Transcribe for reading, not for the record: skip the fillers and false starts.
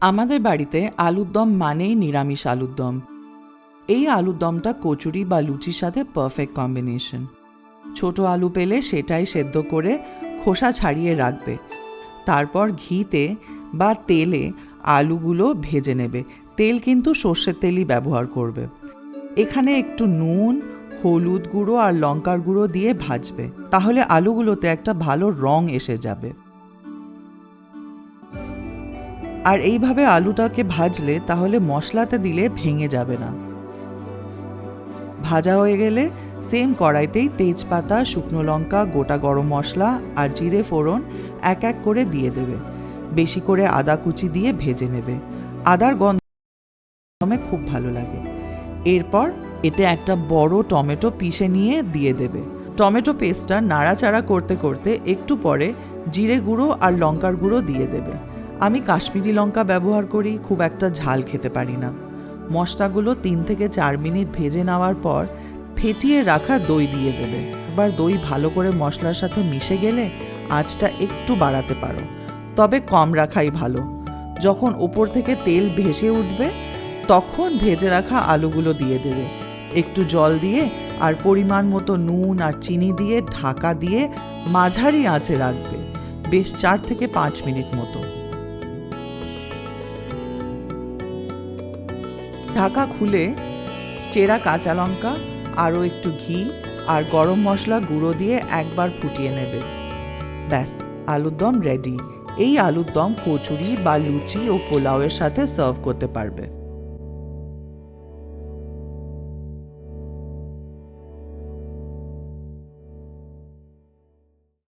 আমাদের বাড়িতে আলুর দম মানেই নিরামিষ আলুর দম। এই আলুর দমটা কচুরি বা লুচির সাথে পারফেক্ট কম্বিনেশন। ছোট আলু পেলে সেটাই সেদ্ধ করে খোসা ছাড়িয়ে রাখবে। তারপর ঘিতে বা তেলে আলুগুলো ভেজে নেবে। তেল কিন্তু সর্ষের তেলই ব্যবহার করবে। এখানে একটু নুন, হলুদ গুঁড়ো আর লঙ্কার গুঁড়ো দিয়ে ভাজবে। তাহলে আলুগুলোতে একটা ভালো রং এসে যাবে। আর এইভাবে আলুটাকে ভাজলে তাহলে মশলাতে দিলে ভেঙে যাবে না। ভাজা হয়ে গেলে সেম কড়াইতেই তেজপাতা, শুকনো লঙ্কা, গোটা গরম মশলা আর জিরে ফোড়ন এক এক করে দিয়ে দেবে। বেশি করে আদা কুচি দিয়ে ভেজে নেবে। আদার গন্ধ খুব ভালো লাগে। এরপর এতে একটা বড় টমেটো পিষে নিয়ে দিয়ে দেবে। টমেটো পেস্টটা নাড়াচাড়া করতে করতে একটু পরে জিরে গুঁড়ো আর লঙ্কার গুঁড়ো দিয়ে দেবে। আমি কাশ্মীরি লঙ্কা ব্যবহার করি, খুব একটা ঝাল খেতে পারি না। মশলাগুলো 3 থেকে 4 মিনিট ভেজে নেওয়ার পর ফেটিয়ে রাখা দই দিয়ে দেবে। এবার দই ভালো করে মশলার সাথে মিশে গেলে আঁচটা একটু বাড়াতে পারো, তবে কম রাখাই ভালো। যখন ওপর থেকে তেল ভেসে উঠবে তখন ভেজে রাখা আলুগুলো দিয়ে দেবে। একটু জল দিয়ে আর পরিমাণ মতো নুন আর চিনি দিয়ে ঢাকা দিয়ে মাঝারি আঁচে রাখবে, বেশ 4 থেকে 5 মিনিট মতো। ঢাকা খুলে চেরা কাঁচা লঙ্কা, আরও একটু ঘি আর গরম মশলা গুঁড়ো দিয়ে একবার ফুটিয়ে নেবে। ব্যাস, আলুর দম রেডি। এই আলুর দম কচুরি বা লুচি ও পোলাওয়ের সাথে সার্ভ করতে পারবে।